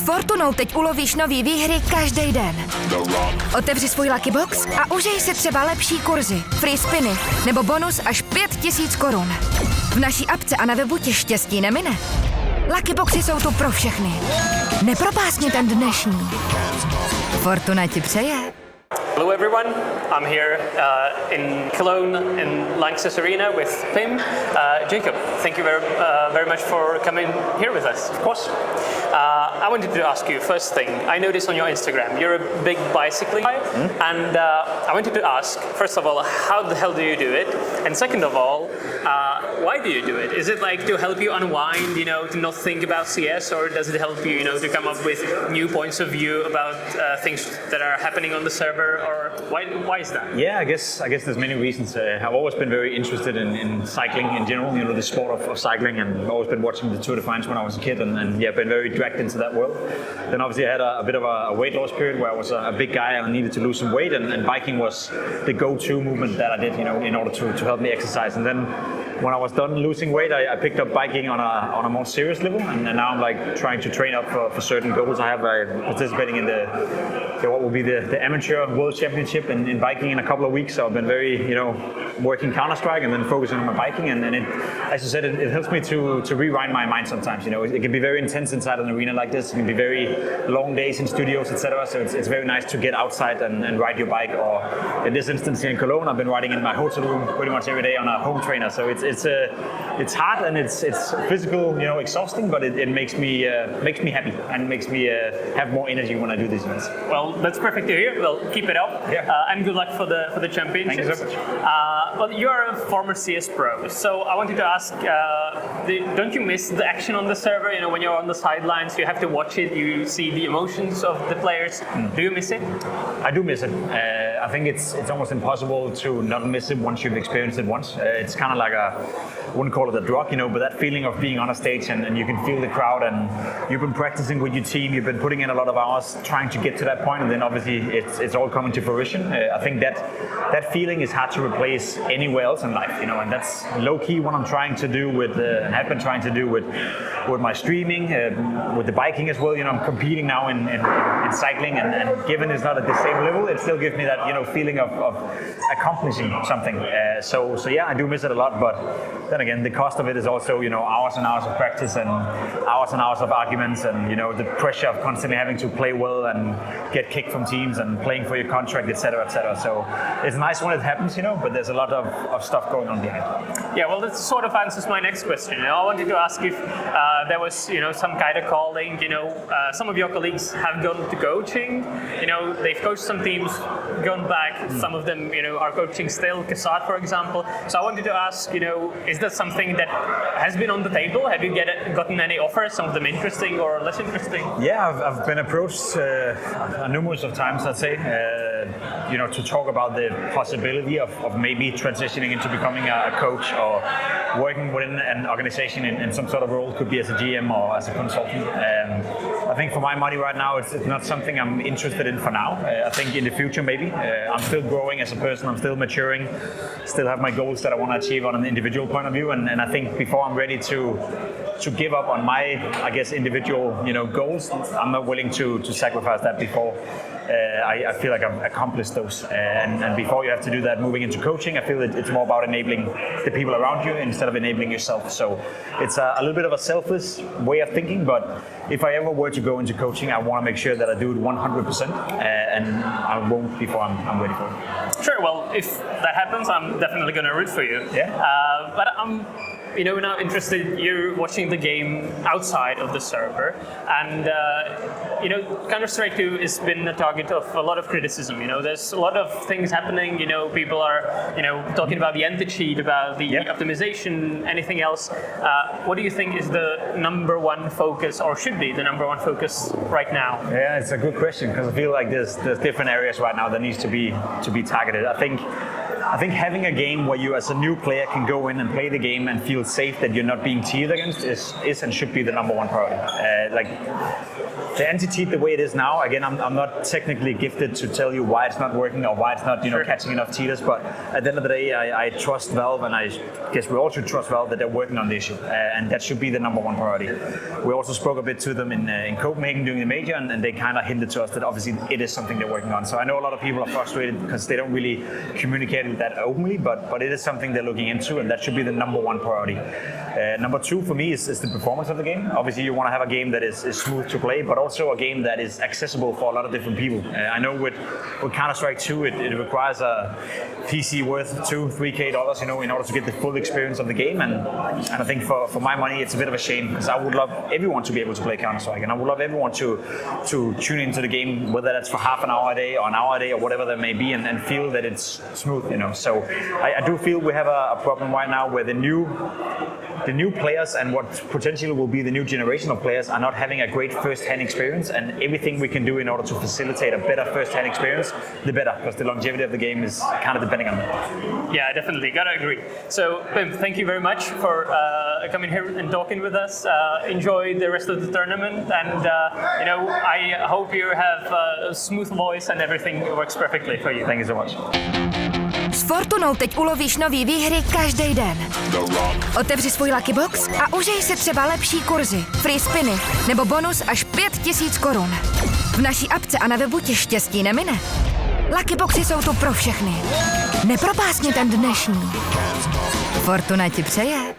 Fortunou teď ulovíš nový výhry každý den. Otevři svůj Lucky Box a užij si třeba lepší kurzy, free spiny nebo bonus až 5 000 korun. V naší apce a na webu tě štěstí nemine. Lucky Boxy jsou tu pro všechny. Nepropásni ten dnešní. Fortuna ti přeje. Hello everyone, I'm here in Cologne in Lanxess Arena with Pimp. Jacob, thank you very much for coming here with us. Of course. I wanted to ask you, first thing, I noticed on your Instagram, you're a big bicycling guy, and I wanted to ask, first of all, how the hell do you do it? And second of all, why do you do it? Is it like to help you unwind, to not think about CS, or does it help you, to come up with new points of view about things that are happening on the server, or why is that? Yeah, I guess there's many reasons. I've always been very interested in cycling in general, the sport of cycling, and I've always been watching the Tour de France when I was a kid, and been very dragged into that world. Then obviously I had a bit of a weight loss period where I was a big guy and I needed to lose some weight, and biking was the go-to movement that I did, in order to help me exercise. And then when I was done losing weight, I picked up biking on a more serious level, and now I'm like trying to train up for certain goals. I have participating in what will be the amateur world championship in biking in a couple of weeks. So I've been very, working Counter-Strike and then focusing on my biking, and it, as you said, it helps me to rewind my mind sometimes. It can be very intense inside an arena like this. It can be very long days in studios, etc. So it's very nice to get outside and ride your bike. Or in this instance here in Cologne, I've been riding in my hotel room pretty much every day on a home trainer. So it's hard and it's physical, exhausting, but it makes me happy and makes me have more energy when I do these events. Well, that's perfect to hear. Well, keep it up. Yeah. And good luck for the championships. Thank you so much. Well, you are a former CS pro, so I wanted to ask, don't you miss the action on the server? When you're on the sidelines, you have to watch it, you see the emotions of the players. Do you miss it? I do miss it. I think it's almost impossible to not miss it once you've experienced it once. It's kind of like I wouldn't call it a drug, but that feeling of being on a stage and you can feel the crowd, and you've been practicing with your team, you've been putting in a lot of hours trying to get to that point, and then obviously it's all coming to fruition. I think that feeling is hard to replace anywhere else in life, and that's low-key what I'm trying to do with, and have been trying to do with my streaming, with the biking as well. I'm competing now in cycling, and given it's not at the same level, it still gives me that, feeling of accomplishing something. So yeah, I do miss it a lot, but then again, the cost of it is also, hours and hours of practice and hours of arguments, and, the pressure of constantly having to play well and get kicked from teams and playing for your contract, etc., etc. So it's nice when it happens, but there's a lot of stuff going on behind. Yeah, well, that sort of answers my next question. I wanted to ask if there was, some kind of calling. Some of your colleagues have gone to coaching. They've coached some teams, gone back. Some of them, are coaching still. Cassard, for example. So I wanted to ask, is that something that has been on the table? Have you gotten any offers? Some of them interesting or less interesting? Yeah, I've been approached numerous of times, I'd say. To talk about the possibility of maybe transitioning into becoming a coach or working within an organization in some sort of role, could be as a GM or as a consultant. I think for my money right now, it's not something I'm interested in for now. I think in the future, maybe. I'm still growing as a person, I'm still maturing, still have my goals that I want to achieve on an individual point of view, and I think before I'm ready to give up on my, I guess, individual, goals, I'm not willing to sacrifice that before I feel like I've accomplished those. And before you have to do that, moving into coaching, I feel that it's more about enabling the people around you instead of enabling yourself. So it's a little bit of a selfless way of thinking, but if I ever were to go into coaching, I want to make sure that I do it 100%, and I won't before I'm ready for it. Sure, well, if that happens, I'm definitely going to root for you. Yeah. But I'm now interested, you're watching the game outside of the server, and Counter-Strike 2 has been a target of a lot of criticism. There's a lot of things happening. People are talking about the anti-cheat, about the optimization, anything else. What do you think is the number one focus, or should be the number one focus right now? Yeah, it's a good question, because I feel like there's different areas right now that needs to be targeted. I think I think having a game where you as a new player can go in and play the game and feel safe that you're not being cheated against is and should be the number one priority. Like the anti-cheat the way it is now, again, I'm not technically gifted to tell you why it's not working or why it's not, catching enough cheaters, but at the end of the day, I trust Valve, and I guess we all should trust Valve that they're working on the issue, and that should be the number one priority. We also spoke a bit to them in Copenhagen during the major, and they kind of hinted to us that obviously it is something they're working on. So I know a lot of people are frustrated because they don't really communicate it that openly, but it is something they're looking into, and that should be the number one priority. Number two for me is the performance of the game. Obviously, you want to have a game that is smooth to play, but also a game that is accessible for a lot of different people. I know with Counter-Strike 2, it requires a PC worth $2-3K, in order to get the full experience of the game, and I think for my money, it's a bit of a shame because I would love everyone to be able to play Counter-Strike, and I would love everyone to tune into the game, whether that's for half an hour a day or an hour a day or whatever that may be, and feel that it's smooth, So I do feel we have a problem right now where the new players and what potentially will be the new generation of players are not having a great first-hand experience, and everything we can do in order to facilitate a better first-hand experience, the better, because the longevity of the game is kind of depending on that. Yeah, definitely, gotta agree. So, Pimp, thank you very much for coming here and talking with us. Enjoy the rest of the tournament, and I hope you have a smooth voice and everything works perfectly for you. Thank you so much. S Fortunou teď ulovíš nový výhry každý den. Otevři svůj Lucky Box a užij si třeba lepší kurzy, free spiny nebo bonus až 5 000 korun. V naší apce a na webu ti štěstí nemine. Lucky Boxy jsou tu pro všechny. Nepropásni ten dnešní. Fortuna ti přeje.